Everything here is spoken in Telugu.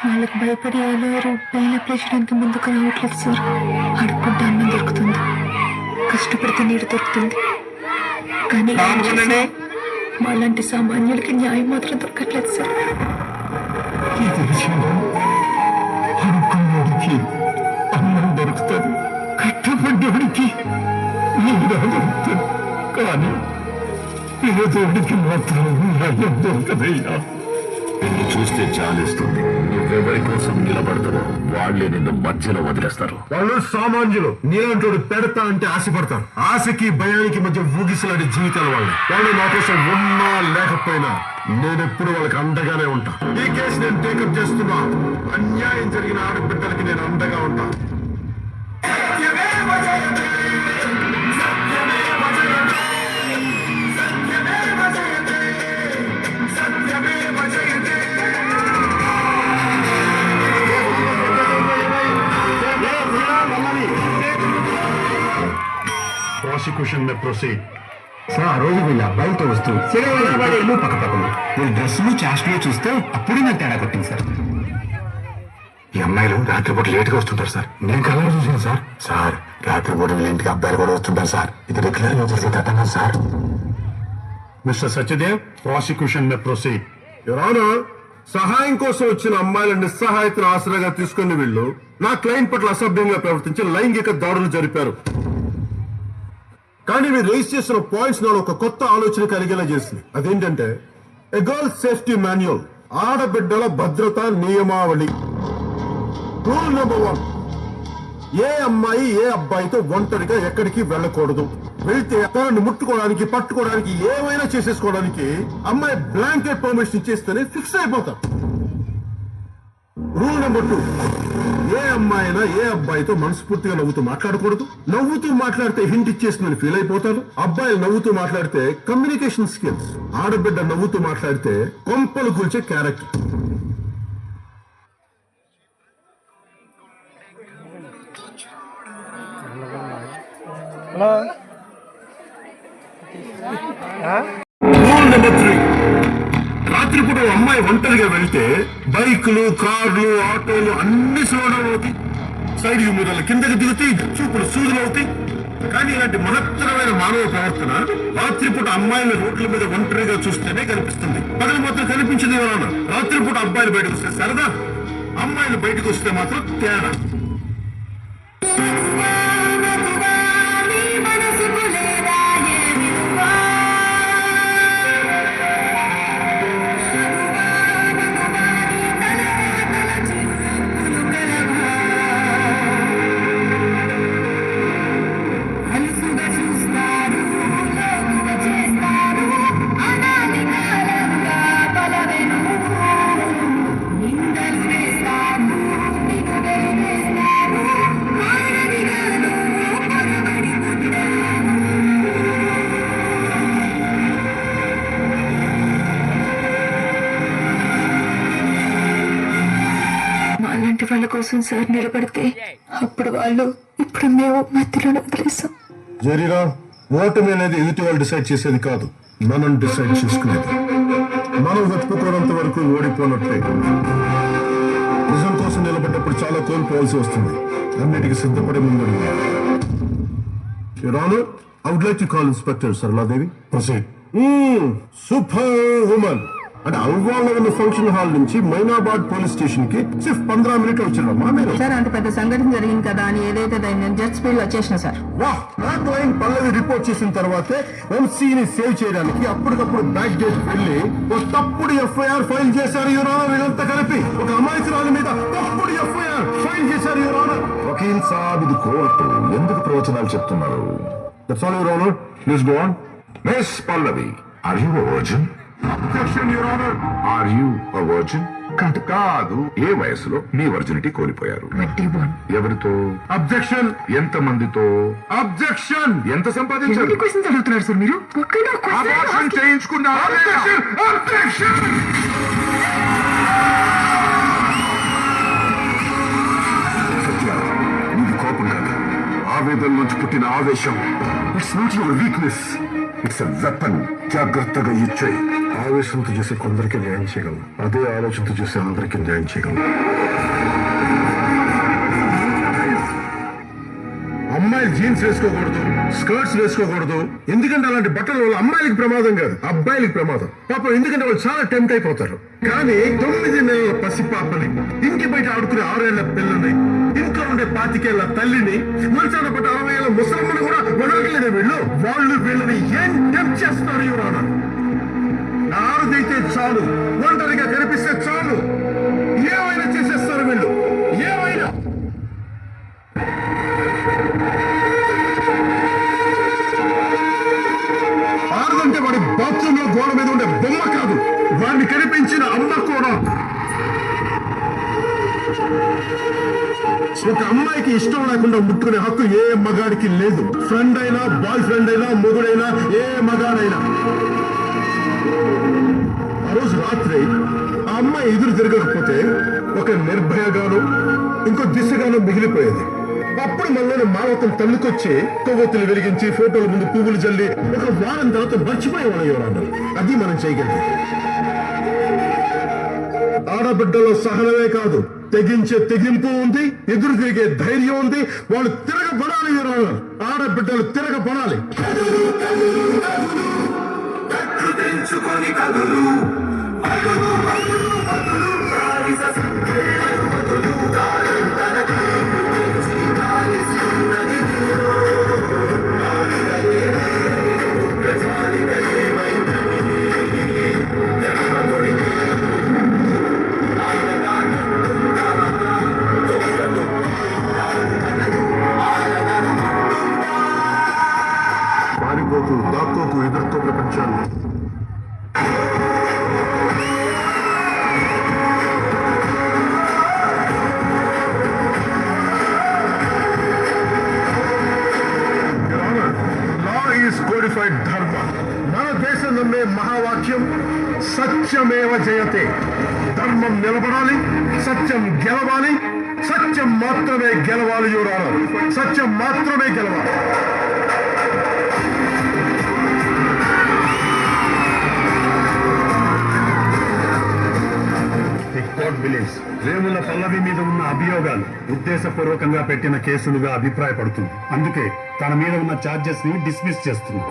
వాళ్ళకి భయపడి ఎవరు పైన ప్లేచడానికి ముందుకు రావట్లేదు సార్. అడుక్కుంటే అన్నం దొరుకుతుంది, కష్టపడితే నీరు దొరుకుతుంది, కానీ మాలాంటి సామాన్యులకి న్యాయం మాత్రం దొరకట్లేదు సార్. అడుక్కున్నోడికి అన్నం దొరుకుతుంది, కష్టపడ్డోడికి నీరు దొరుకుతుంది, కానీ పేదోడికి మాత్రం న్యాయం దొరకదయ్యా. నిన్ను చూస్తే చాలిస్తుంది. నువ్వెవరి కోసం నిలబడతావో వాళ్లే నిన్ను మధ్యలో వదిలేస్తారు. వాళ్ళు సామాన్యులు. నీలాంటి పెడతా అంటే ఆశపడతారు. ఆశకి భయానికి మధ్య ఊగిసలాడే జీవితాలు వాళ్ళు నా కోసం ఉన్నా లేకపోయినా నేనెప్పుడు వాళ్ళకి అండగానే ఉంటా. ఈ కేసు నేను టేకప్ చేస్తున్నా. అన్యాయం జరిగిన ఆడబిడ్డలకి నేను అండగా ఉంటా. Prosecution may proceed. సార్ ఆ రోజు వీళ్ళ అబ్బాయిలతో వస్తూ ఇల్లు పక్క పక్కన వీళ్ళ డ్రెస్సులు చాస్టులు చూస్తే అప్పుడే నాకు తేడా కొట్టింది సార్. ఈ అమ్మాయిలు రాత్రిపూట లేట్ గా వస్తుంటారు సార్. నేను కలర్ చూసాను సార్. సార్ రాత్రిపూట వీళ్ళ ఇంటికి అబ్బాయిలు కూడా వస్తుంటారు సార్. ఇది రెగ్యులర్ గా జరిగే తతంగా sir. Mister Satyadev, prosecution may proceed. ఎవరైనా సహాయం కోసం వచ్చిన అమ్మాయిల నిస్సహాయతను ఆసరాగా తీసుకుని వీళ్ళు నా క్లయింట్ పట్ల అసభ్యంగా ప్రవర్తించి లైంగిక దాడులు జరిపారు. కానీ మీరు రేస్ చేసిన పాయింట్స్ నాలో ఒక కొత్త ఆలోచన కలిగేలా చేసింది. అదేంటంటే ఎ గర్ల్ సేఫ్టీ మాన్యువల్, ఆడబిడ్డల భద్రతా నియమావళి. రూల్ నెంబర్ 1, ఏ అమ్మాయి ఏ అబ్బాయితో ఒంటరిగా ఎక్కడికి వెళ్ళకూడదు. వెళ్తే తనని ముట్టుకోవడానికి పట్టుకోవడానికి ఏమైనా చేసేసుకోవడానికి అమ్మాయి బ్లాంకెట్ పర్మిషన్ ఇచ్చేస్తేనే ఫిక్స్ అయిపోతారు. రూల్ నెంబర్ 2, ఏ అమ్మాయినా ఏ అబ్బాయితో మనస్ఫూర్తిగా నవ్వుతూ మాట్లాడకూడదు. నవ్వుతూ మాట్లాడితే హింట్ ఇచ్చేస్తుందని ఫీల్ అయిపోతారు. అబ్బాయిలు నవ్వుతూ మాట్లాడితే కమ్యూనికేషన్ స్కిల్స్, ఆడబిడ్డ నవ్వుతూ మాట్లాడితే కొంపలు కూల్చే క్యారెక్టర్. రూల్ నెంబర్ 3, రాత్రిపూట అమ్మాయి ఒంటరిగా వెళ్తే బైకులు, కార్లు, ఆటోలు అన్ని స్లోడౌన్ అవుతాయి. సైడ్ యూమిరాలు కిందకి దిగుతాయి, చూపులు సూదులు అవుతాయి. కానీ ఇలాంటి మహత్తరమైన మానవ ప్రవర్తన రాత్రిపూట అమ్మాయిల రోడ్ల మీద ఒంటరిగా చూస్తేనే కనిపిస్తుంది. పగలు మాత్రం కనిపించింది ఎవరన్నా. రాత్రిపూట అబ్బాయిలు బయటకు వస్తే సరదా, అమ్మాయిలు బయటకు వస్తే మాత్రం తేడా. వాళ్ళ కోసం సార్ నిలబడితే అప్పుడు వాళ్ళు, ఇప్పుడు మేము మధ్యలో వదిలేసాం. జరీరా, ఓటమి అనేది ఎదుటి వాళ్ళు డిసైడ్ చేసేది కాదు, మనం డిసైడ్ చేసుకునేది. మనం వెతుకుతున్నంత వరకు ఓడిపోనట్టే. నిజం కోసం నిలబడ్డప్పుడు చాలా కోల్పోవాల్సి వస్తుంది. అన్నిటికీ సిద్ధపడే ముందు రాను. I would like to call Inspector Saraladevi. Proceed. Super women అంటే అల్వాల్ ఉన్న ఫంక్షన్ హాల్ నుంచి మైనాబాద్ పోలీస్ స్టేషన్ కి సిర్ఫ్ 15 మినిట్లు వచ్చారమ్మా మీరు. సార్ అంత పెద్ద సంఘటన జరిగింది కదా అని ఏదైతే నేను జడ్జ్ స్పీడ్ లో వచ్చేసిన సార్. వాహ్, నా క్లయింట్ పల్లవి రిపోర్ట్ చేసిన తర్వాతే వంశీని సేవ్ చేయడానికి అప్పటికప్పుడు బ్యాక్ డేట్ వెళ్ళి ఒక తప్పుడు ఎఫ్ఐఆర్ ఫైల్ చేశారు యువర్ ఆనర్. ఇదంతా కలిపి ఒక అమాయకురాలి మీద తప్పుడు ఎఫ్ఐఆర్ ఫైల్ చేశారు యువర్ ఆనర్. వకీల్ సాబ్, ఇది కోర్టు, ఎందుకు ప్రవచనాలు చెప్తున్నారు? That's all your honour. Please go on. Miss Pallavi, are you a virgin? Objection your honour. Are you a virgin? కాదు. ఏ వయసులో మీ వర్జినిటీ కోల్పోయారు? 21. ఎవరితో? అబ్జెక్షన్. ఎంత మందితో? అబ్జెక్షన్. ఎంత సంపాదించారు? క్వశ్చన్స్ అడుగుతున్నారు సార్ మీరు. అబార్షన్ చేయించుకున్నారా? అబ్జెక్షన్. ఇది కోపం కాదు, ఆవేదన నుంచి పుట్టిన ఆవేశం. It's not your weakness, it's a weapon. జాగ్రత్తగా ఇచ్చేయి. ఆవేశంతో చేసే కొందరికి న్యాయం చేయగలం, అదే ఆలోచనతో చేసే అందరికీ న్యాయం చేయగలం. అమ్మాయిలు జీన్స్ వేసుకోకూడదు, స్కర్ట్స్ వేసుకోకూడదు. ఎందుకంటే అలాంటి బట్టల వల్ల అమ్మాయిలకి ప్రమాదం కాదు, అబ్బాయిలకి ప్రమాదం. పాపం ఎందుకంటే వాళ్ళు చాలా టెంప్ట్ అయిపోతారు. కానీ 9 నెలల పసిపాపని, ఇంటి బయట ఆడుకునే 6 ఏళ్ల పిల్లని, ఇంట్లో ఉండే 25 ఏళ్ల తల్లిని, మంచాన పట్ట 60 ఏళ్ల ముసలమ్మని కూడా వదలట్లేదే వీళ్ళు. వాళ్ళు వీళ్ళని ఏం టెంప్ట్ చేస్తున్నారు యువరానా? ఆరుదైతే చాలు, ఒంటరిగా కనిపిస్తే చాలు, ఏమైనా చేసేస్తారు వీళ్ళు, ఏమైనా. ఆరుదంటే వాడి బాత్రూమ్ లో గోడ మీద ఉండే బొమ్మ కాదు, వాడిని కనిపించిన అమ్మ కూడా. ఒక అమ్మాయికి ఇష్టం లేకుండా ముట్టుకునే హక్కు ఏ మగాడికి లేదు. ఫ్రెండ్ అయినా, బాయ్ ఫ్రెండ్ అయినా, మొగుడైనా, ఏ మగాడైనా. ఆ రోజు రాత్రి ఆ అమ్మాయి ఎదురు తిరగకపోతే ఒక నిర్భయగాను, ఇంకో దిశగాను మిగిలిపోయేది. అప్పుడు మనలోని మానవతం తల్లికొచ్చి కొవ్వొత్తులు వెలిగించి ఫోటోల ముందు పువ్వులు జల్లి ఒక వారం తర్వాత మర్చిపోయేవాళ్ళు ఎవరన్నా. అది మనం చేయగలిగింది. ఆడబిడ్డలో సహనమే కాదు, తెగించే తెగింపు ఉంది, ఎదురు తిరిగే ధైర్యం ఉంది. వాళ్ళు తిరగబడాలి ఎవరన్నా. ఆడబిడ్డలు తిరగబడాలి. పారిపోతూ, దాక్కోకు, ఎదుర్కో ప్రపంచాన్ని. కోడిఫైడ్ ధర్మ. మన దేశం నమ్మే మహావాక్యం సత్యమేవ జయతే. ధర్మం నిలబడాలి, సత్యం గెలవాలి, సత్యం మాత్రమే గెలవాలి యువరానా. సత్యం మాత్రమే గెలవాలి. వేముల పల్లవి మీద ఉన్న అభియోగాలు ఉద్దేశపూర్వకంగా పెట్టిన కేసులుగా అభిప్రాయపడుతుంది. అందుకే తన మీద ఉన్న ఛార్జెస్ ని డిస్మిస్ చేస్తుంది.